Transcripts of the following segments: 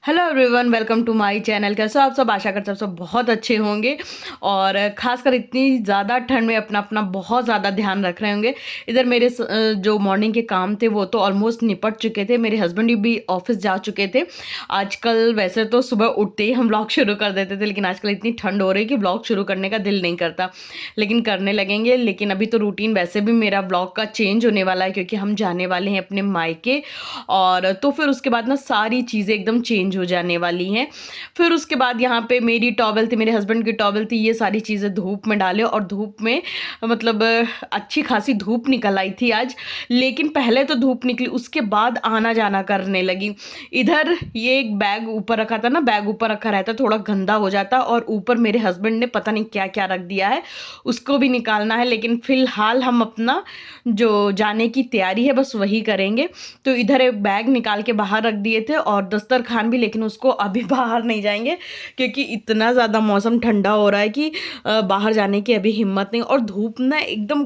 Hello everyone, welcome to my channel. कैसे हो आप सब? आशा करते हैं आप सब बहुत अच्छे होंगे और खासकर इतनी ज़्यादा ठंड में अपना अपना बहुत ज़्यादा ध्यान रख रहे होंगे। इधर मेरे जो मॉर्निंग के काम थे वो तो ऑलमोस्ट निपट चुके थे। मेरे हस्बैंड भी ऑफिस जा चुके थे। आजकल वैसे तो सुबह उठते ही हम व्लॉग शुरू कर देते थे, लेकिन आजकल इतनी ठंड हो रही है कि व्लॉग शुरू करने का दिल नहीं करता, लेकिन करने लगेंगे। लेकिन अभी तो रूटीन वैसे भी मेरा व्लॉग का चेंज होने वाला है, क्योंकि हम जाने वाले हैं अपने मायके। और तो फिर उसके बाद ना सारी चीज़ें एकदम चेंज हो जाने वाली हैं। फिर उसके बाद यहाँ पे मेरी टॉवल थी, मेरे हस्बैंड की टॉवल थी, ये सारी चीज़ें धूप में डाले। और धूप में मतलब अच्छी खासी धूप निकल आई थी आज। लेकिन पहले तो धूप निकली, उसके बाद आना जाना करने लगी। इधर ये एक बैग ऊपर रखा था ना, बैग ऊपर रखा रहता थोड़ा गंदा हो जाता, और ऊपर मेरे हस्बैंड ने पता नहीं क्या क्या रख दिया है, उसको भी निकालना है। लेकिन फिलहाल हम अपना जो जाने की तैयारी है बस वही करेंगे। तो इधर एक बैग निकाल के बाहर रख दिए थे और दस्तरखान भी, लेकिन उसको अभी बाहर नहीं जाएंगे क्योंकि इतना ज़्यादा मौसम ठंडा हो रहा है कि बाहर जाने की अभी हिम्मत नहीं। और धूप ना एकदम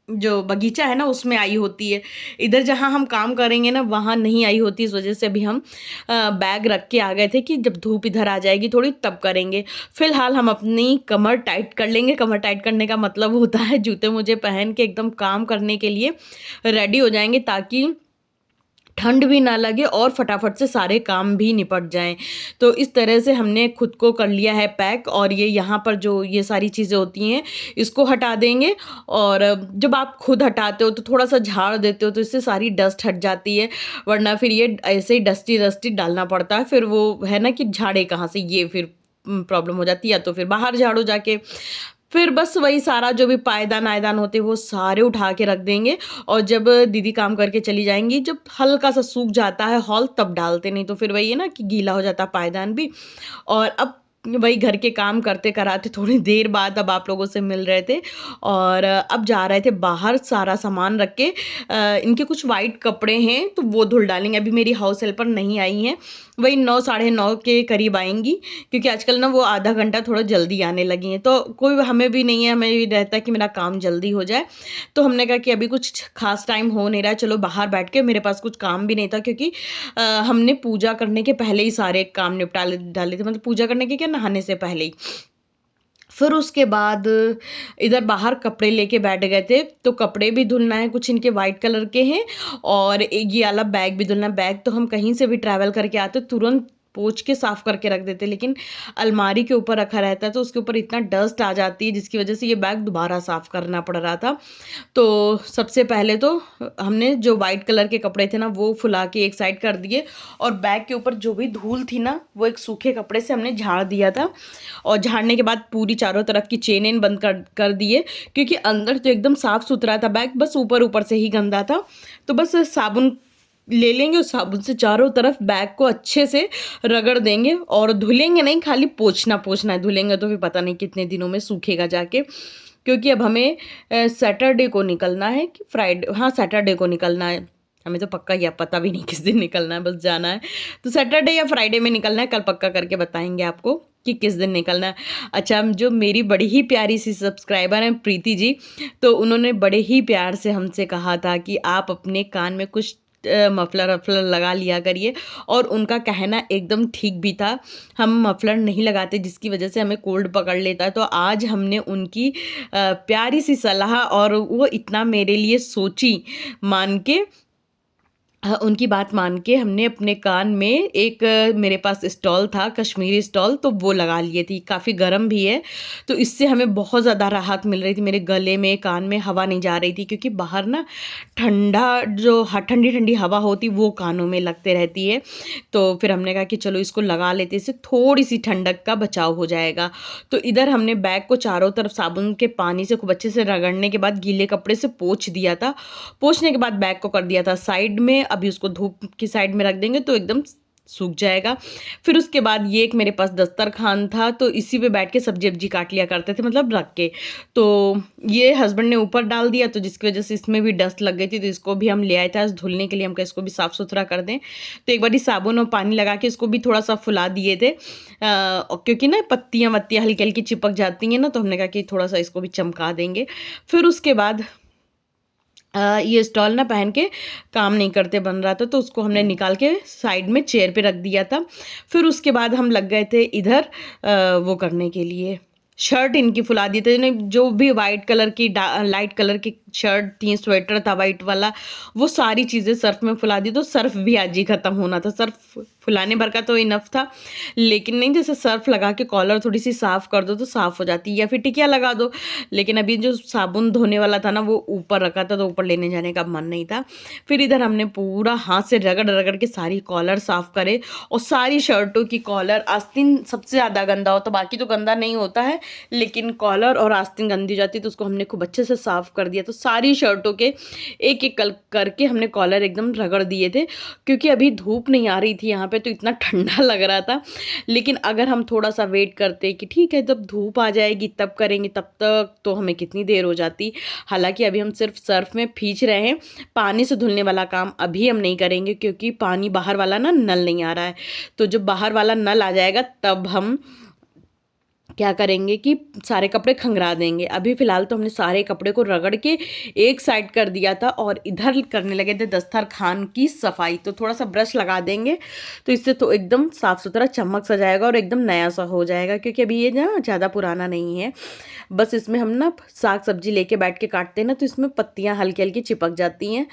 जो बगीचा है ना उसमें आई होती है। इधर जहाँ हम काम करेंगे ना वहाँ नहीं आई होती, इस वजह से अभी हम बैग रख के आ गए थे कि जब धूप इधर आ जाएगी थोड़ी तब करेंगे। फिलहाल हम अपनी कमर टाइट कर लेंगे। कमर टाइट करने का मतलब होता है जूते मुझे पहन के एकदम काम करने के लिए रेडी हो जाएंगे, ताकि ठंड भी ना लगे और फटाफट से सारे काम भी निपट जाएं। तो इस तरह से हमने खुद को कर लिया है पैक। और ये यहाँ पर जो ये सारी चीज़ें होती हैं इसको हटा देंगे। और जब आप खुद हटाते हो तो थोड़ा सा झाड़ देते हो तो इससे सारी डस्ट हट जाती है, वरना फिर ये ऐसे ही डस्टी डस्टी डालना पड़ता है। फिर वो है ना कि झाड़े कहाँ से, ये फिर प्रॉब्लम हो जाती है। या तो फिर बाहर झाड़ो जाके। फिर बस वही सारा जो भी पायदान आयदान होते हैं वो सारे उठा के रख देंगे। और जब दीदी काम करके चली जाएंगी, जब हल्का सा सूख जाता है हॉल तब डालते, नहीं तो फिर वही है ना कि गीला हो जाता है पायदान भी। और अब वही घर के काम करते कराते थोड़ी देर बाद अब आप लोगों से मिल रहे थे। और अब जा रहे थे बाहर सारा सामान रख के। इनके कुछ वाइट कपड़े हैं तो वो धुल डालेंगे। अभी मेरी हाउस हेल्पर नहीं आई हैं, वही 9 साढ़े 9 के करीब आएंगी, क्योंकि आजकल ना वो आधा घंटा थोड़ा जल्दी आने लगी हैं। तो कोई हमें भी नहीं है, हमें भी रहता है कि मेरा काम जल्दी हो जाए। तो हमने कहा कि अभी कुछ खास टाइम हो नहीं रहा है, चलो बाहर बैठ के, मेरे पास कुछ काम भी नहीं था क्योंकि हमने पूजा करने के पहले ही सारे काम निपटा डाले थे, मतलब पूजा करने के क्या, नहाने से पहले ही। फिर उसके बाद इधर बाहर कपड़े लेके बैठ गए थे, तो कपड़े भी धुलना है, कुछ इनके वाइट कलर के हैं। और एक ये वाला बैग भी धुलना है। बैग तो हम कहीं से भी ट्रैवल करके आते तुरंत पोंछ के साफ करके रख देते, लेकिन अलमारी के ऊपर रखा रहता है तो उसके ऊपर इतना डस्ट आ जाती है जिसकी वजह से ये बैग दोबारा साफ करना पड़ रहा था। तो सबसे पहले तो हमने जो वाइट कलर के कपड़े थे ना वो फुला के एक साइड कर दिए, और बैग के ऊपर जो भी धूल थी ना वो एक सूखे कपड़े से हमने झाड़ दिया था। और झाड़ने के बाद पूरी चारों तरफ की चेन बंद कर दिए, क्योंकि अंदर तो एकदम साफ सुथरा था बैग, बस ऊपर ऊपर से ही गंदा था। तो बस साबुन ले लेंगे, उस साबुन से चारों तरफ बैग को अच्छे से रगड़ देंगे। और धुलेंगे नहीं, खाली पोंछना पोंछना है, धुलेंगे तो फिर पता नहीं कितने दिनों में सूखेगा जाके। क्योंकि अब हमें सैटरडे को निकलना है कि फ्राइडे, हाँ सैटरडे को निकलना है। हमें तो पक्का या पता भी नहीं किस दिन निकलना है, बस जाना है। तो सैटरडे या फ्राइडे में निकलना है, कल पक्का करके बताएंगे आपको कि किस दिन निकलना है। अच्छा, जो मेरी बड़ी ही प्यारी सी सब्सक्राइबर हैं प्रीति जी, तो उन्होंने बड़े ही प्यार से हमसे कहा था कि आप अपने कान में कुछ मफलर वफलर लगा लिया करिए। और उनका कहना एकदम ठीक भी था, हम मफलर नहीं लगाते जिसकी वजह से हमें कोल्ड पकड़ लेता है। तो आज हमने उनकी प्यारी सी सलाह, और वो इतना मेरे लिए सोची, मान के उनकी बात मान के हमने अपने कान में एक मेरे पास स्टॉल था, कश्मीरी स्टॉल, तो वो लगा लिए थी। काफ़ी गर्म भी है, तो इससे हमें बहुत ज़्यादा राहत मिल रही थी। मेरे गले में कान में हवा नहीं जा रही थी, क्योंकि बाहर ना ठंडा जो ठंडी ठंडी हवा होती वो कानों में लगते रहती है। तो फिर हमने कहा कि चलो इसको लगा लेते, इससे थोड़ी सी ठंडक का बचाव हो जाएगा। तो इधर हमने बैग को चारों तरफ साबुन के पानी से खूब अच्छे से रगड़ने के बाद गीले कपड़े से पोंछ दिया था। पोंछने के बाद बैग को कर दिया था साइड में, अभी उसको धूप की साइड में रख देंगे तो एकदम सूख जाएगा। फिर उसके बाद ये एक मेरे पास दस्तरखान था, तो इसी पे बैठ के सब्जी वब्जी काट लिया करते थे, मतलब रख के। तो ये हस्बैंड ने ऊपर डाल दिया, तो जिसकी वजह से इसमें भी डस्ट लग गई थी, तो इसको भी हम ले आए थे आज धुलने के लिए। हम कहा इसको भी साफ़ सुथरा कर दें, तो एक बार साबुन और पानी लगा के इसको भी थोड़ा सा फुला दिए थे। क्योंकि ना पत्तियाँ वत्तियाँ हल्की हल्की चिपक जाती हैं ना, तो हमने कहा कि थोड़ा सा इसको भी चमका देंगे। फिर उसके बाद ये स्टॉल ना पहन के काम नहीं करते बन रहा था, तो उसको हमने निकाल के साइड में चेयर पे रख दिया था। फिर उसके बाद हम लग गए थे इधर वो करने के लिए, शर्ट इनकी फुला दी थी ने, जो भी वाइट कलर की लाइट कलर की शर्ट थी, स्वेटर था वाइट वाला, वो सारी चीज़ें सर्फ में फुला दी। तो सर्फ भी आज ही ख़त्म होना था, सर्फ फुलाने भर का तो इनफ था, लेकिन नहीं, जैसे सर्फ लगा के कॉलर थोड़ी सी साफ़ कर दो तो साफ़ हो जाती है, या फिर टिकिया लगा दो। लेकिन अभी जो साबुन धोने वाला था ना, वो ऊपर रखा था, तो ऊपर लेने जाने का मन नहीं था। फिर इधर हमने पूरा हाथ से रगड़ रगड़ के सारी कॉलर साफ़ करे, और सारी शर्टों की कॉलर, आस्तीन सबसे ज़्यादा गंदा होता, बाकी तो गंदा नहीं होता है, लेकिन कॉलर और आस्तीन गंदी जाती, तो उसको हमने खूब अच्छे से साफ़ कर दिया। तो सारी शर्टों के एक एक करके हमने कॉलर एकदम रगड़ दिए थे, क्योंकि अभी धूप नहीं आ रही थी यहाँ पे, तो इतना ठंडा लग रहा था। लेकिन अगर हम थोड़ा सा वेट करते कि ठीक है जब धूप आ जाएगी तब करेंगे, तब तक तो हमें कितनी देर हो जाती। हालांकि अभी हम सिर्फ सर्फ में भींच रहे हैं, पानी से धुलने वाला काम अभी हम नहीं करेंगे, क्योंकि पानी बाहर वाला ना नल नहीं आ रहा है। तो जब बाहर वाला नल आ जाएगा तब हम क्या करेंगे कि सारे कपड़े खंगरा देंगे। अभी फ़िलहाल तो हमने सारे कपड़े को रगड़ के एक साइड कर दिया था, और इधर करने लगे थे दस्तरखान की सफाई। तो थोड़ा सा ब्रश लगा देंगे, तो इससे तो एकदम साफ़ सुथरा चमक सा जाएगा और एकदम नया सा हो जाएगा, क्योंकि अभी ये ना ज़्यादा पुराना नहीं है। बस इसमें हम ना साग सब्जी लेके बैठ के काटते हैं ना, तो इसमें पत्तियाँ हल्की हल्की चिपक जाती हैं,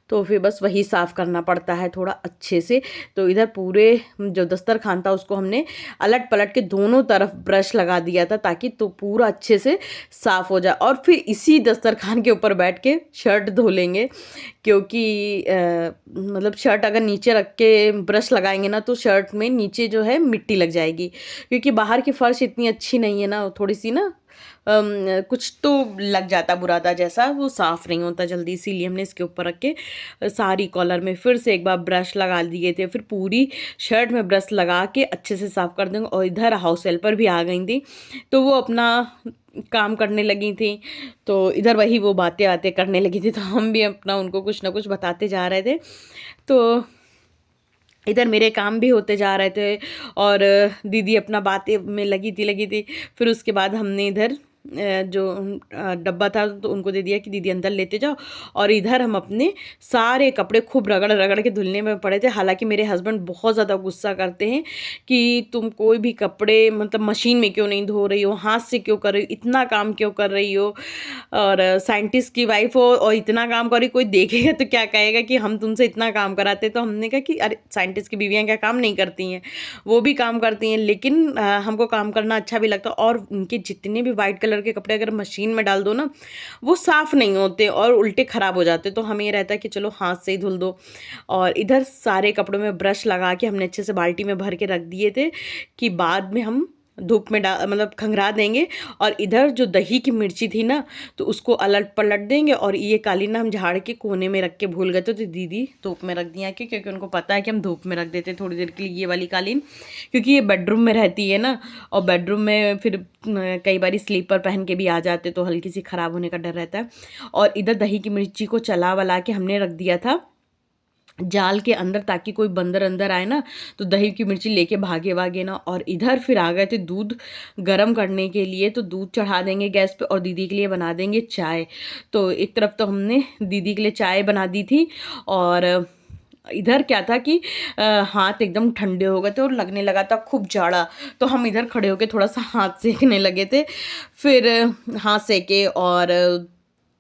तो फिर बस वही साफ़ करना पड़ता है थोड़ा अच्छे से। तो इधर पूरे जो दस्तरखान था उसको हमने अलट पलट के दोनों तरफ ब्रश लगा दिया था, ताकि तो पूरा अच्छे से साफ़ हो जाए। और फिर इसी दस्तरखान के ऊपर बैठ के शर्ट धो लेंगे, क्योंकि मतलब शर्ट अगर नीचे रख के ब्रश लगाएंगे ना, तो शर्ट में नीचे जो है मिट्टी लग जाएगी, क्योंकि बाहर की फर्श इतनी अच्छी नहीं है ना, थोड़ी सी ना कुछ तो लग जाता बुरादा जैसा, वो साफ़ नहीं होता जल्दी, इसीलिए हमने इसके ऊपर रख के सारी कॉलर में फिर से एक बार ब्रश लगा दिए थे। फिर पूरी शर्ट में ब्रश लगा के अच्छे से साफ़ कर देंगे। और इधर हाउस हेल्पर भी आ गई थी, तो वो अपना काम करने लगी थी, तो इधर वही वो बातें आते करने लगी थी, तो हम भी अपना उनको कुछ ना कुछ बताते जा रहे थे। तो इधर मेरे काम भी होते जा रहे थे, और दीदी अपना बातें में लगी थी। फिर उसके बाद हमने इधर जो डब्बा था तो उनको दे दिया कि दीदी अंदर लेते जाओ, और इधर हम अपने सारे कपड़े खूब रगड़ रगड़ के धुलने में पड़े थे। हालांकि मेरे हस्बैंड बहुत ज़्यादा गुस्सा करते हैं कि तुम कोई भी कपड़े मतलब मशीन में क्यों नहीं धो रही हो, हाथ से क्यों कर रही हो, इतना काम क्यों कर रही हो, और साइंटिस्ट की वाइफ हो और इतना काम करी, कोई देखेगा तो क्या कहेगा कि हम तुमसे इतना काम कराते। तो हमने कहा कि अरे साइंटिस्ट की बीवियाँ क्या काम नहीं करती हैं, वो भी काम करती हैं, लेकिन हमको काम करना अच्छा भी लगता है। और उनके जितने भी वाइट कलर के कपड़े अगर मशीन में डाल दो ना, वो साफ़ नहीं होते और उल्टे ख़राब हो जाते। तो हमें ये रहता है कि चलो हाथ से ही धुल दो। और इधर सारे कपड़ों में ब्रश लगा के हमने अच्छे से बाल्टी में भर के रख दिए थे, कि बाद में हम धूप में मतलब खंगरा देंगे। और इधर जो दही की मिर्ची थी ना, तो उसको अलट पलट देंगे। और ये कालीन ना हम झाड़ के कोने में रख के भूल गए थे, तो दीदी धूप में रख दिया, क्योंकि उनको पता है कि हम धूप में रख देते थोड़ी देर के लिए ये वाली कालीन, क्योंकि ये बेडरूम में रहती है ना, और बेडरूम में फिर कई बार स्लीपर पहन के भी आ जाते, तो हल्की सी ख़राब होने का डर रहता है। और इधर दही की मिर्ची को चला वला के हमने रख दिया था जाल के अंदर, ताकि कोई बंदर अंदर आए ना तो दही की मिर्ची लेके भागे वागे ना। और इधर फिर आ गए थे दूध गरम करने के लिए, तो दूध चढ़ा देंगे गैस पे और दीदी के लिए बना देंगे चाय। तो एक तरफ तो हमने दीदी के लिए चाय बना दी थी, और इधर क्या था कि हाथ एकदम ठंडे हो गए थे और लगने लगा था खूब जाड़ा। तो हम इधर खड़े होके थोड़ा सा हाथ सेकने लगे थे। फिर हाथ सेके और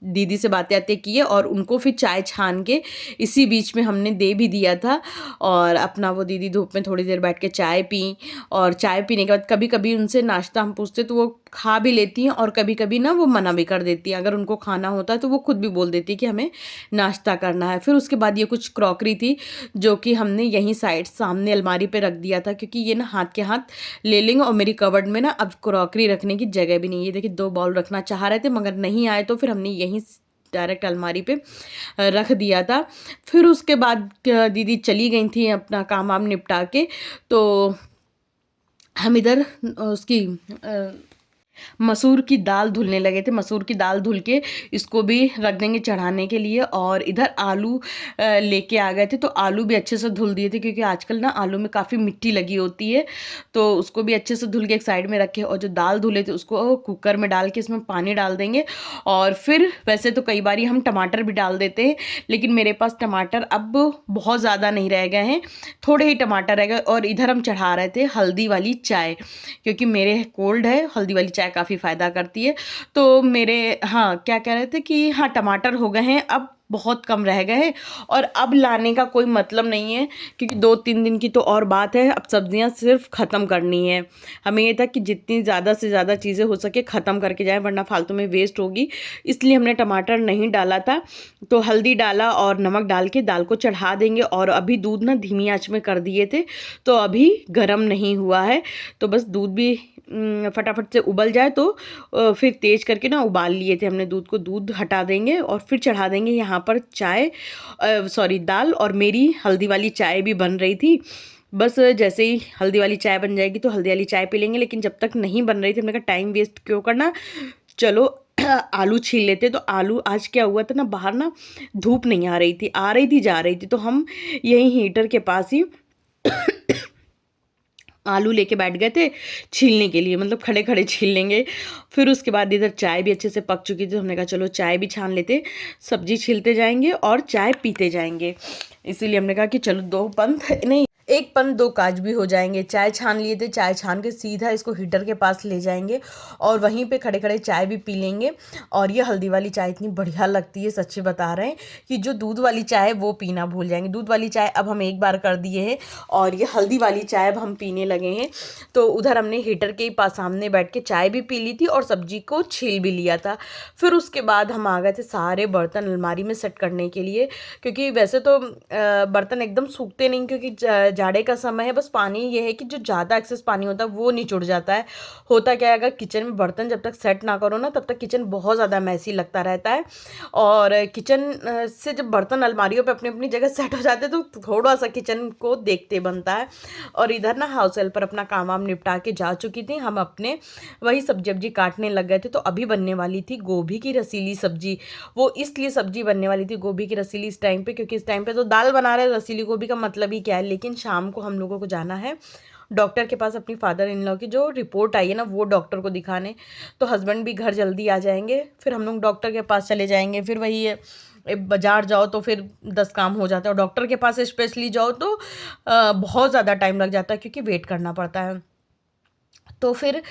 दीदी से बातें आते किए, और उनको फिर चाय छान के इसी बीच में हमने दे भी दिया था। और अपना वो दीदी धूप में थोड़ी देर बैठ के चाय पी, और चाय पीने के बाद कभी कभी उनसे नाश्ता हम पूछते तो वो खा भी लेती हैं, और कभी कभी ना वो मना भी कर देती हैं। अगर उनको खाना होता है तो वो खुद भी बोल देती है कि हमें नाश्ता करना है। फिर उसके बाद ये कुछ क्रॉकरी थी जो कि हमने यहीं साइड सामने अलमारी पे रख दिया था, क्योंकि ये ना हाथ के हाथ ले लेंगे, और मेरी कबर्ड में ना अब क्रॉकरी रखने की जगह भी नहीं है। देखिए 2 बाउल रखना चाह रहे थे मगर नहीं आए, तो फिर हमने यहीं डायरेक्ट अलमारी पे रख दिया था। फिर उसके बाद दीदी चली गई थी अपना काम वाम निपटा के, तो हम इधर उसकी मसूर की दाल धुलने लगे थे। मसूर की दाल धुल के इसको भी रख देंगे चढ़ाने के लिए। और इधर आलू लेके आ गए थे, तो आलू भी अच्छे से धुल दिए थे, क्योंकि आजकल ना आलू में काफ़ी मिट्टी लगी होती है, तो उसको भी अच्छे से धुल के एक साइड में रखे। और जो दाल धुले थे उसको कुकर में डाल के इसमें पानी डाल देंगे। और फिर वैसे तो कई बार हम टमाटर भी डाल देते हैं, लेकिन मेरे पास टमाटर अब बहुत ज़्यादा नहीं रह गए हैं, थोड़े ही टमाटर रह गए। और इधर हम चढ़ा रहे थे हल्दी वाली चाय, क्योंकि मेरे कोल्ड है, हल्दी वाली चाय काफ़ी फ़ायदा करती है। तो मेरे, हाँ, क्या कह रहे थे कि हाँ, टमाटर हो गए हैं, अब बहुत कम रह गए हैं, और अब लाने का कोई मतलब नहीं है, क्योंकि 2-3 दिन की तो और बात है। अब सब्जियां सिर्फ ख़त्म करनी है। हमें ये था कि जितनी ज़्यादा से ज़्यादा चीज़ें हो सके ख़त्म करके जाएं, वरना फालतू में वेस्ट होगी, इसलिए हमने टमाटर नहीं डाला था। तो हल्दी डाला और नमक डाल के दाल को चढ़ा देंगे। और अभी दूध ना धीमी आंच में कर दिए थे, तो अभी गर्म नहीं हुआ है, तो बस दूध भी फटाफट से उबल जाए तो फिर तेज करके ना उबाल लिए थे हमने दूध को, दूध हटा देंगे और फिर चढ़ा देंगे यहाँ पर चाय, सॉरी दाल। और मेरी हल्दी वाली चाय भी बन रही थी। बस जैसे ही हल्दी वाली चाय बन जाएगी तो हल्दी वाली चाय पी लेंगे, लेकिन जब तक नहीं बन रही थी हमने कहा टाइम वेस्ट क्यों करना, चलो आलू छील लेते। तो आलू आज क्या हुआ था ना, बाहर ना धूप नहीं आ रही थी जा रही थी, तो हम यहीं हीटर के पास ही आलू लेके बैठ गए थे छीलने के लिए, मतलब खड़े खड़े छील लेंगे। फिर उसके बाद इधर चाय भी अच्छे से पक चुकी थी, तो हमने कहा चलो चाय भी छान लेते, सब्जी छीलते जाएंगे और चाय पीते जाएंगे। इसीलिए हमने कहा कि चलो 2 पंथ नहीं, 1 पंथ 2 काज भी हो जाएंगे। चाय छान लिए थे, चाय छान के सीधा इसको हीटर के पास ले जाएंगे और वहीं पे खड़े खड़े चाय भी पी लेंगे। और ये हल्दी वाली चाय इतनी बढ़िया लगती है, सच्ची बता रहे हैं, कि जो दूध वाली चाय है वो पीना भूल जाएंगे। दूध वाली चाय अब हम एक बार कर दिए हैं, और ये हल्दी वाली चाय अब हम पीने लगे हैं। तो उधर हमने हीटर के पास सामने बैठ के चाय भी पी ली थी और सब्जी को छील भी लिया था। फिर उसके बाद हम आ गए थे सारे बर्तन अलमारी में सेट करने के लिए, क्योंकि वैसे तो बर्तन एकदम सूखते नहीं, क्योंकि जाड़े का समय है। बस पानी ये है कि जो ज़्यादा एक्सेस पानी होता है वो निचुड़ जाता है। होता क्या है, अगर किचन में बर्तन जब तक सेट ना करो ना, तब तक किचन बहुत ज़्यादा मैसी लगता रहता है। और किचन से जब बर्तन अलमारियों पे अपनी अपनी जगह सेट हो जाते हैं तो थोड़ा सा किचन को देखते बनता है। और इधर ना हाउस हेल्पर अपना काम वाम निपटा के जा चुकी थी, हम अपने वही सब्जी काटने लग गए थे। तो अभी बनने वाली थी गोभी की रसीली सब्जी। वो इसलिए सब्जी बनने वाली थी गोभी की रसीली इस टाइम पे, क्योंकि इस टाइम पे तो दाल बना रहे, रसीली गोभी का मतलब ही क्या है। लेकिन शाम को हम लोगों को जाना है डॉक्टर के पास, अपनी फादर इन लॉ की जो रिपोर्ट आई है ना वो डॉक्टर को दिखाने। तो हस्बैंड भी घर जल्दी आ जाएंगे, फिर हम लोग डॉक्टर के पास चले जाएंगे। फिर वही है, बाजार जाओ तो फिर 10 काम हो जाते हैं, और डॉक्टर के पास स्पेशली जाओ तो बहुत ज़्यादा टाइम लग जाता है, क्योंकि वेट करना पड़ता है। तो फिर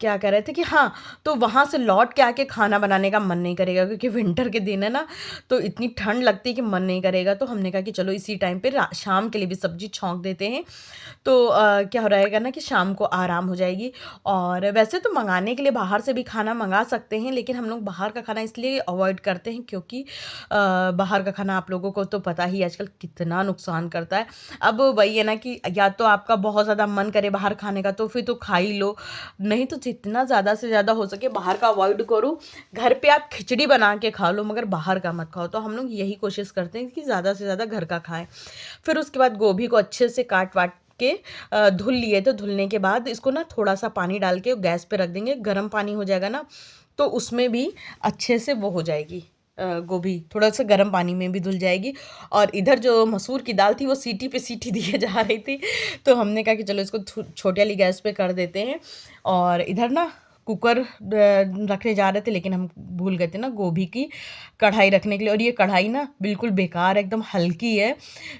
क्या कह रहे थे कि हाँ, तो वहाँ से लौट के आके खाना बनाने का मन नहीं करेगा, क्योंकि विंटर के दिन है ना, तो इतनी ठंड लगती है कि मन नहीं करेगा। तो हमने कहा कि चलो इसी टाइम पे शाम के लिए भी सब्जी छौंक देते हैं, तो क्या हो रहेगा ना कि शाम को आराम हो जाएगी। और वैसे तो मंगाने के लिए बाहर से भी खाना मंगा सकते हैं, लेकिन हम लोग बाहर का खाना इसलिए अवॉइड करते हैं, क्योंकि बाहर का खाना आप लोगों को तो पता ही आजकल कितना नुकसान करता है। अब वही है ना कि या तो आपका बहुत ज़्यादा मन करे बाहर खाने का, तो फिर तो खा ही लो, नहीं तो जितना ज़्यादा से ज़्यादा हो सके बाहर का अवॉइड करो। घर पे आप खिचड़ी बना के खा लो, मगर बाहर का मत खाओ। तो हम लोग यही कोशिश करते हैं कि ज़्यादा से ज़्यादा घर का खाएं। फिर उसके बाद गोभी को अच्छे से काट वाट के धुल लिए। तो धुलने के बाद इसको ना थोड़ा सा पानी डाल के गैस पे रख देंगे, गर्म पानी हो जाएगा ना, तो उसमें भी अच्छे से वो हो जाएगी, गोभी थोड़ा सा गर्म पानी में भी धुल जाएगी। और इधर जो मसूर की दाल थी वो सीटी पे सीटी दिए जा रही थी, तो हमने कहा कि चलो इसको छोटी वाली गैस पे कर देते हैं। और इधर ना कुकर रखने जा रहे थे, लेकिन हम भूल गए थे ना गोभी की कढ़ाई रखने के लिए। और ये कढ़ाई ना बिल्कुल बेकार, एकदम हल्की है,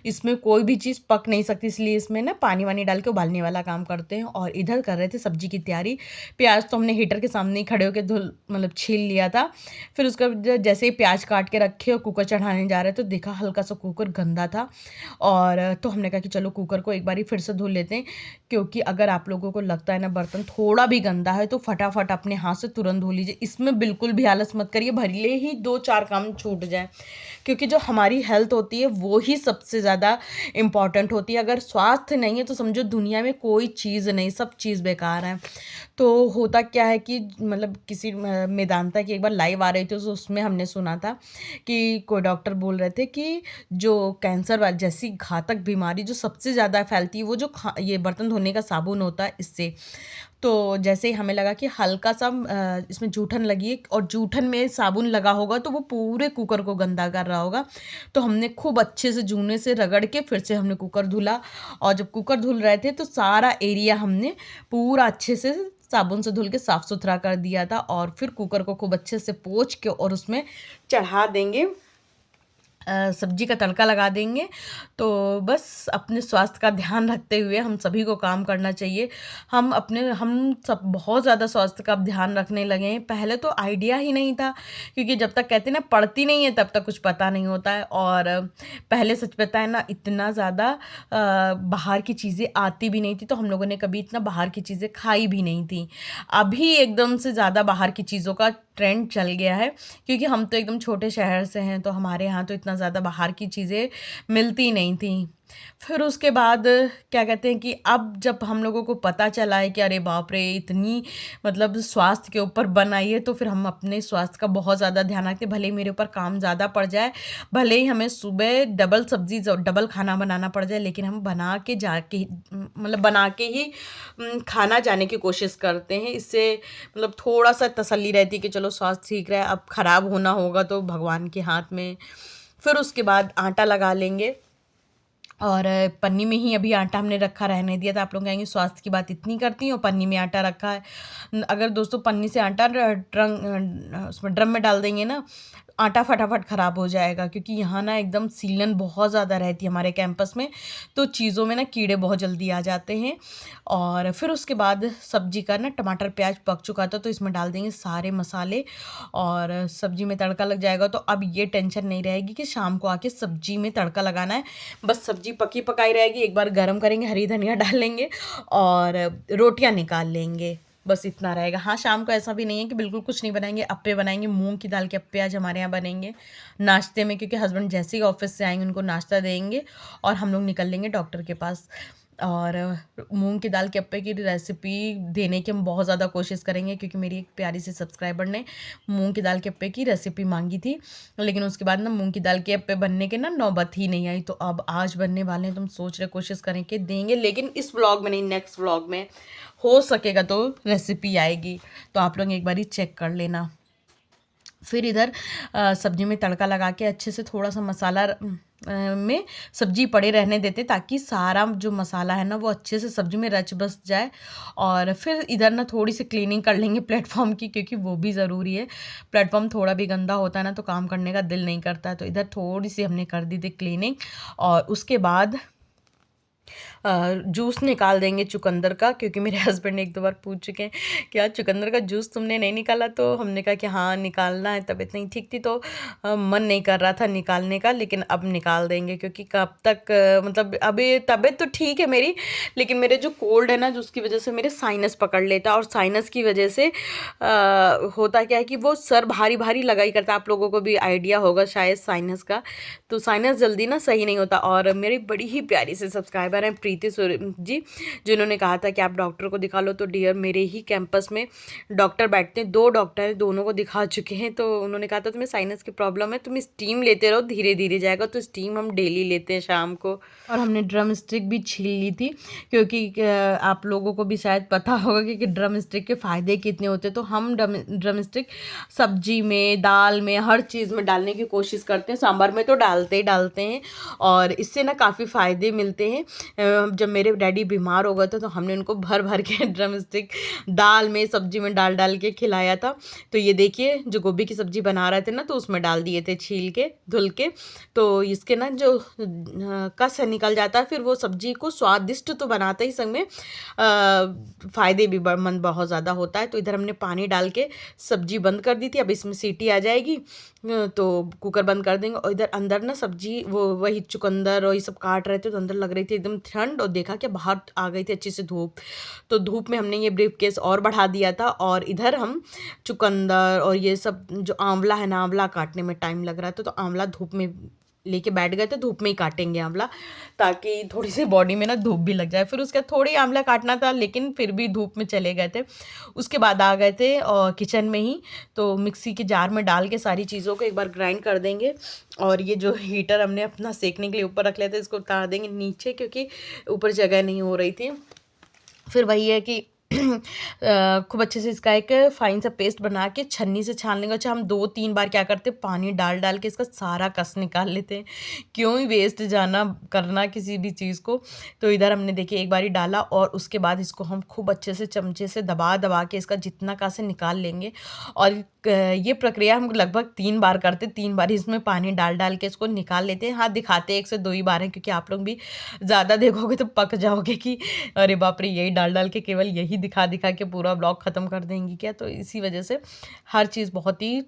इसमें कोई भी चीज़ पक नहीं सकती, इसलिए इसमें ना पानी वानी डाल के उबालने वाला काम करते हैं। और इधर कर रहे थे सब्जी की तैयारी। प्याज तो हमने हीटर के सामने ही खड़े होकर धुल मतलब छील लिया था। फिर उसका जैसे ही प्याज काट के रखे और कुकर चढ़ाने जा रहे, तो देखा हल्का सा कुकर गंदा था। और तो हमने कहा कि चलो कुकर को एक बार फिर से धुल लेते हैं, क्योंकि अगर आप लोगों को लगता है ना बर्तन थोड़ा भी गंदा है, तो फटाफट अपने हाथ से तुरंत धो लीजिए। इसमें बिल्कुल भी आलस मत करिए, भले ही 2-4 काम छूट जाए, क्योंकि जो हमारी हेल्थ होती है वो ही सबसे ज़्यादा इम्पॉर्टेंट होती है। अगर स्वास्थ्य नहीं है तो समझो दुनिया में कोई चीज़ नहीं, सब चीज़ बेकार है। तो होता क्या है कि मतलब किसी मेदांता की एक बार लाइव आ रही थी, तो उसमें हमने सुना था कि कोई डॉक्टर बोल रहे थे कि जो कैंसर वाली जैसी घातक बीमारी जो सबसे ज़्यादा फैलती है वो जो ये बर्तन धोने का साबुन होता है इससे। तो जैसे ही हमें लगा कि हल्का सा इसमें जूठन लगी है और जूठन में साबुन लगा होगा तो वो पूरे कुकर को गंदा कर रहा होगा। तो हमने खूब अच्छे से जूने से रगड़ के फिर से हमने कुकर धुला, और जब कुकर धुल रहे थे तो सारा एरिया हमने पूरा अच्छे से साबुन से धुल के साफ़ सुथरा कर दिया था। और फिर कुकर को खूब अच्छे से पोंछ के और उसमें चढ़ा देंगे, सब्जी का तड़का लगा देंगे। तो बस अपने स्वास्थ्य का ध्यान रखते हुए हम सभी को काम करना चाहिए। हम सब बहुत ज़्यादा स्वास्थ्य का ध्यान रखने लगे हैं। पहले तो आइडिया ही नहीं था, क्योंकि जब तक कहते हैं ना पढ़ती नहीं है तब तक कुछ पता नहीं होता है। और पहले सच बताएं ना इतना ज़्यादा बाहर की चीज़ें आती भी नहीं थी, तो हम लोगों ने कभी इतना बाहर की चीज़ें खाई भी नहीं थी। अभी एकदम से ज़्यादा बाहर की चीज़ों का ट्रेंड चल गया है, क्योंकि हम तो एकदम छोटे शहर से हैं, तो हमारे यहाँ तो इतना ज़्यादा बाहर की चीज़ें मिलती नहीं थी। फिर उसके बाद क्या कहते हैं कि अब जब हम लोगों को पता चला है कि अरे बाप रे इतनी मतलब स्वास्थ्य के ऊपर बन आई है, तो फिर हम अपने स्वास्थ्य का बहुत ज़्यादा ध्यान रखते हैं। भले ही मेरे ऊपर काम ज़्यादा पड़ जाए, भले ही हमें सुबह डबल सब्जी डबल खाना बनाना पड़ जाए, लेकिन हम बना के मतलब बना के ही खाना जाने की कोशिश करते हैं। इससे मतलब थोड़ा सा तसल्ली रहती है कि चलो स्वास्थ्य ठीक रहा है, अब ख़राब होना होगा तो भगवान के हाथ में। फिर उसके बाद आटा लगा लेंगे, और पन्नी में ही अभी आटा हमने रखा रहने दिया था। आप लोग कहेंगे स्वास्थ्य की बात इतनी करती हैं और पन्नी में आटा रखा है। अगर दोस्तों पन्नी से आटा उसमें ड्रम में डाल देंगे ना, आटा फटाफट ख़राब हो जाएगा, क्योंकि यहाँ ना एकदम सीलन बहुत ज़्यादा रहती है हमारे कैंपस में, तो चीज़ों में ना कीड़े बहुत जल्दी आ जाते हैं। और फिर उसके बाद सब्जी का ना टमाटर प्याज पक चुका था, तो इसमें डाल देंगे सारे मसाले और सब्जी में तड़का लग जाएगा। तो अब ये टेंशन नहीं रहेगी कि शाम को आके सब्जी में तड़का लगाना है, बस सब्जी पकी पकाई रहेगी, एक बार गर्म करेंगे, हरी धनिया डाल लेंगे और रोटियां निकाल लेंगे, बस इतना रहेगा। हाँ, शाम को ऐसा भी नहीं है कि बिल्कुल कुछ नहीं बनाएंगे, अप्पे बनाएंगे, मूंग की दाल के अप्पे आज हमारे यहाँ बनेंगे नाश्ते में, क्योंकि हस्बैंड जैसे ही ऑफिस से आएंगे उनको नाश्ता देंगे और हम लोग निकल लेंगे डॉक्टर के पास। और मूंग की दाल के अप्पे की रेसिपी देने की हम बहुत ज़्यादा कोशिश करेंगे, क्योंकि मेरी एक प्यारी सी सब्सक्राइबर ने मूंग की दाल के अप्पे की रेसिपी मांगी थी, लेकिन उसके बाद ना मूंग की दाल के अप्पे बनने के ना नौबत ही नहीं आई। तो अब आज बनने वाले हैं, तो हम सोच रहे कोशिश करें कि देंगे, लेकिन इस व्लॉग में नहीं, नेक्स्ट व्लॉग में हो सकेगा तो रेसिपी आएगी, तो आप लोग एक बार ही चेक कर लेना। फिर इधर सब्जी में तड़का लगा के अच्छे से थोड़ा सा मसाला में सब्जी पड़े रहने देते, ताकि सारा जो मसाला है ना वो अच्छे से सब्जी में रच बस जाए। और फिर इधर ना थोड़ी सी क्लीनिंग कर लेंगे प्लेटफॉर्म की, क्योंकि वो भी ज़रूरी है। प्लेटफॉर्म थोड़ा भी गंदा होता है ना तो काम करने का दिल नहीं करता है, तो इधर थोड़ी सी हमने कर दी थी क्लीनिंग। और उसके बाद जूस निकाल देंगे चुकंदर का, क्योंकि मेरे हस्बैंड एक दो बार पूछ चुके हैं क्या चुकंदर का जूस तुमने नहीं निकाला, तो हमने कहा कि हाँ निकालना है, तबीयत नहीं ठीक थी तो मन नहीं कर रहा था निकालने का, लेकिन अब निकाल देंगे, क्योंकि कब तक मतलब अभी तबीयत तो ठीक है मेरी, लेकिन मेरे जो कोल्ड है ना जो उसकी वजह से मेरे साइनस पकड़ लेता है, और साइनस की वजह से होता क्या है कि वो सर भारी भारी लगा ही करता है। आप लोगों को भी आइडिया होगा शायद साइनस का, तो साइनस जल्दी ना सही नहीं होता। और मेरी बड़ी ही प्यारी से सब्सक्राइबर हैं प्रीति जी, जिन्होंने कहा था कि आप डॉक्टर को दिखा लो, तो डियर मेरे ही कैंपस में डॉक्टर बैठते हैं, 2 डॉक्टर हैं, दोनों को दिखा चुके हैं। तो उन्होंने कहा था तुम्हें साइनस की प्रॉब्लम है, तुम स्टीम लेते रहो, धीरे धीरे जाएगा। तो स्टीम हम डेली लेते हैं शाम को। और हमने ड्रम स्टिक भी छील ली थी, क्योंकि आप लोगों को भी शायद पता होगा कि ड्रम स्टिक के फ़ायदे कितने होते हैं। तो हम ड्रम स्टिक सब्जी में, दाल में, हर चीज़ में डालने की कोशिश करते हैं, सांभर में तो डालते ही डालते हैं, और इससे ना काफ़ी फ़ायदे मिलते हैं। जब मेरे डैडी बीमार हो गए थे तो हमने उनको भर भर के ड्रम स्टिक दाल में, सब्जी में डाल डाल के खिलाया था। तो ये देखिए जो गोभी की सब्ज़ी बना रहे थे ना, तो उसमें डाल दिए थे छील के, धुल के, तो इसके ना जो कस निकल जाता है, फिर वो सब्जी को स्वादिष्ट तो बनाता ही, संग में फ़ायदे भी मंद बहुत ज़्यादा होता है। तो इधर हमने पानी डाल के सब्जी बंद कर दी थी, अब इसमें सीटी आ जाएगी तो कुकर बंद कर देंगे। और इधर अंदर ना सब्जी वो वही चुकंदर और ये सब काट रहे थे, तो अंदर लग रही थी एकदम ठंड, और देखा कि बाहर आ गई थी अच्छी से धूप, तो धूप में हमने ये ब्रीफ केस और बढ़ा दिया था। और इधर हम चुकंदर और ये सब जो आंवला है ना, आंवला काटने में टाइम लग रहा था, तो आंवला धूप में लेके बैठ गए थे धूप में ही काटेंगे आंवला, ताकि थोड़ी सी बॉडी में ना धूप भी लग जाए। फिर उसके बाद थोड़ी आंवला काटना था, लेकिन फिर भी धूप में चले गए थे। उसके बाद आ गए थे किचन में ही, तो मिक्सी के जार में डाल के सारी चीज़ों को एक बार ग्राइंड कर देंगे। और ये जो हीटर हमने अपना सेकने के लिए ऊपर रख लिया था, इसको उतार देंगे नीचे, क्योंकि ऊपर जगह नहीं हो रही थी। फिर वही है कि खूब अच्छे से इसका एक फाइन सा पेस्ट बना के छन्नी से छान लेंगे। अच्छा, हम 2-3 बार क्या करते, पानी डाल डाल के इसका सारा कस निकाल लेते हैं, क्यों ही वेस्ट जाना करना किसी भी चीज़ को। तो इधर हमने देखिए एक बारी डाला, और उसके बाद इसको हम खूब अच्छे से चमचे से दबा दबा के इसका जितना कस है निकाल लेंगे। और ये प्रक्रिया हम लगभग 3 बार करते, 3 बार इसमें पानी डाल डाल के इसको निकाल लेते हैं। हाँ, दिखाते 1 से 2 ही बार हैं, क्योंकि आप लोग भी ज़्यादा देखोगे तो पक जाओगे कि अरे बाप रे, यही डाल डाल के केवल यही दिखा दिखा के पूरा ब्लॉग ख़त्म कर देंगी क्या। तो इसी वजह से हर चीज़ बहुत ही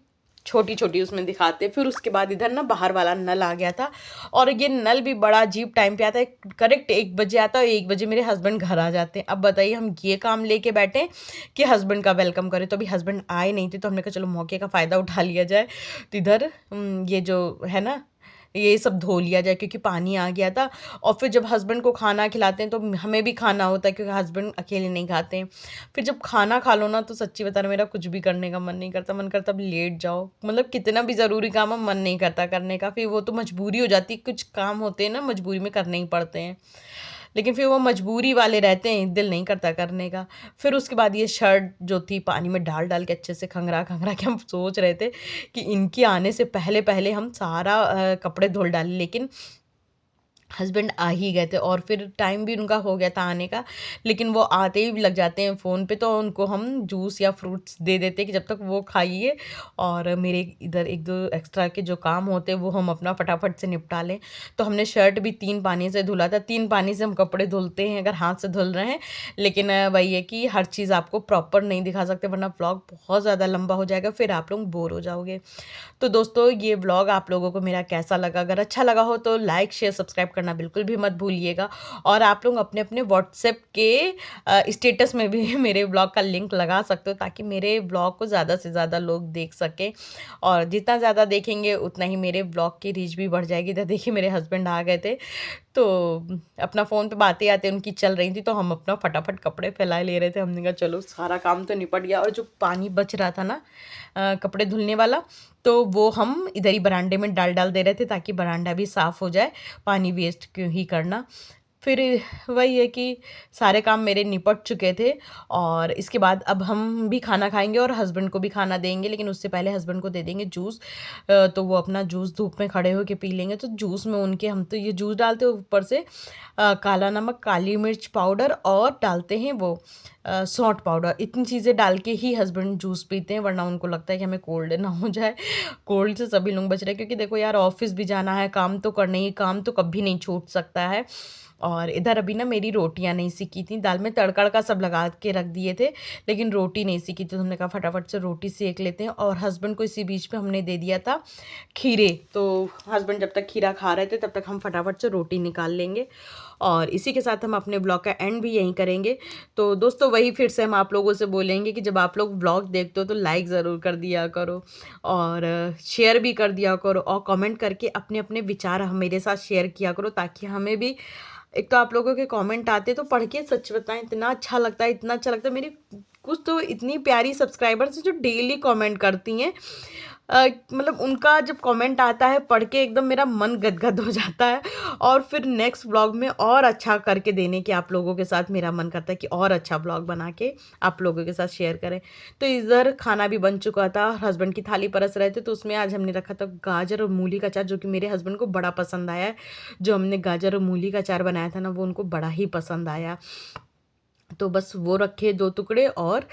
छोटी छोटी उसमें दिखाते। फिर उसके बाद इधर ना बाहर वाला नल आ गया था, और ये नल भी बड़ा अजीब टाइम पे आता है। करेक्ट 1 बजे आता है, और 1 बजे मेरे हस्बैंड घर आ जाते हैं। अब बताइए हम ये काम लेके बैठे कि हस्बैंड का वेलकम करें, तो अभी हस्बैंड आए नहीं थे, तो हमने कहा चलो मौके का फ़ायदा उठा लिया जाए। तो इधर ये जो है ना, ये सब धो लिया जाए, क्योंकि पानी आ गया था। और फिर जब हस्बैंड को खाना खिलाते हैं तो हमें भी खाना होता है, क्योंकि हस्बैंड अकेले नहीं खाते हैं। फिर जब खाना खा लो ना, तो सच्ची बता रहा, मेरा कुछ भी करने का मन नहीं करता। मन करता अब लेट जाओ, मतलब कितना भी ज़रूरी काम हो, मन नहीं करता करने का। फिर वो तो मजबूरी हो जाती है, कुछ काम होते हैं ना मजबूरी में करने ही पड़ते हैं, लेकिन फिर वो मजबूरी वाले रहते हैं, दिल नहीं करता करने का। फिर उसके बाद ये शर्ट जो थी पानी में डाल डाल के अच्छे से खंगरा खंगरा के हम सोच रहे थे कि इनके आने से पहले पहले हम सारा कपड़े धुल डालें, लेकिन हस्बैंड आ ही गए थे, और फिर टाइम भी उनका हो गया था आने का। लेकिन वो आते ही लग जाते हैं फ़ोन पे, तो उनको हम जूस या फ्रूट्स दे देते हैं कि जब तक वो खाइए, और मेरे इधर 1-2 एक्स्ट्रा के जो काम होते हैं वो हम अपना फटाफट से निपटा लें। तो हमने शर्ट भी 3 पानी से धुला था। 3 पानी से हम कपड़े धुलते हैं अगर हाथ से धुल रहे हैं, लेकिन वही है कि हर चीज़ आपको प्रॉपर नहीं दिखा सकते, वरना व्लॉग बहुत ज़्यादा लंबा हो जाएगा, फिर आप लोग बोर हो जाओगे। तो दोस्तों, ये व्लॉग आप लोगों को मेरा कैसा लगा? अगर अच्छा लगा हो तो लाइक शेयर सब्सक्राइब करना बिल्कुल भी मत भूलिएगा। और आप लोग अपने अपने व्हाट्सएप के स्टेटस में भी मेरे व्लॉग का लिंक लगा सकते हो, ताकि मेरे व्लॉग को ज़्यादा से ज़्यादा लोग देख सकें। और जितना ज़्यादा देखेंगे उतना ही मेरे व्लॉग की रीच भी बढ़ जाएगी। इधर देखिए मेरे हस्बैंड आ गए थे, तो अपना फ़ोन पे बातें आते उनकी चल रही थी, तो हम अपना फटाफट कपड़े फैलाए ले रहे थे। हमने कहा चलो सारा काम तो निपट गया। और जो पानी बच रहा था ना कपड़े धुलने वाला, तो वो हम इधर ही बरामदे में डाल डाल दे रहे थे, ताकि बरामदा भी साफ़ हो जाए, पानी वेस्ट क्यों ही करना। फिर वही है कि सारे काम मेरे निपट चुके थे, और इसके बाद अब हम भी खाना खाएंगे और हस्बैंड को भी खाना देंगे, लेकिन उससे पहले हस्बैंड को दे देंगे जूस। तो वो अपना जूस धूप में खड़े होकर पी लेंगे। तो जूस में उनके हम तो ये जूस डालते हैं, ऊपर से काला नमक, काली मिर्च पाउडर, और डालते हैं वो सौंठ पाउडर। इतनी चीज़ें डाल के ही हस्बैंड जूस पीते हैं, वरना उनको लगता है कि हमें कोल्ड ना हो जाए। कोल्ड से सभी लोग बच रहे हैं, क्योंकि देखो यार, ऑफिस भी जाना है, काम तो करना ही, काम तो कभी नहीं छूट सकता है। और इधर अभी ना मेरी रोटियां नहीं सीखी थी, दाल में तड़का का सब लगा के रख दिए थे, लेकिन रोटी नहीं सीखी थी। तो हमने कहा फटाफट से रोटी सेक लेते हैं। और हस्बैंड को इसी बीच में हमने दे दिया था खीरे, तो हस्बैंड जब तक खीरा खा रहे थे तब तक हम फटाफट से रोटी निकाल लेंगे। और इसी के साथ हम अपने ब्लॉग का एंड भी यहीं करेंगे। तो दोस्तों, वही फिर से हम आप लोगों से बोलेंगे कि जब आप लोग ब्लॉग देखते हो तो लाइक ज़रूर कर दिया करो, और शेयर भी कर दिया करो, और कमेंट करके अपने अपने विचार मेरे साथ शेयर किया करो, ताकि हमें भी, एक तो आप लोगों के कमेंट आते तो पढ़ के सच बताएं इतना अच्छा लगता है, इतना अच्छा लगता है। मेरी कुछ तो इतनी प्यारी सब्सक्राइबर्स जो डेली कमेंट करती हैं, मतलब उनका जब कमेंट आता है पढ़ के एकदम मेरा मन गदगद हो जाता है, और फिर नेक्स्ट व्लॉग में और अच्छा करके देने के आप लोगों के साथ मेरा मन करता है कि और अच्छा व्लॉग बना के आप लोगों के साथ शेयर करें। तो इधर खाना भी बन चुका था, हस्बैंड की थाली परस रहे थे, तो उसमें आज हमने रखा था गाजर और मूली का अचार, जो कि मेरे हस्बैंड को बड़ा पसंद आया है। जो हमने गाजर और मूली का अचार बनाया था ना, वो उनको बड़ा ही पसंद आया। तो बस वो रखे 2 टुकड़े, और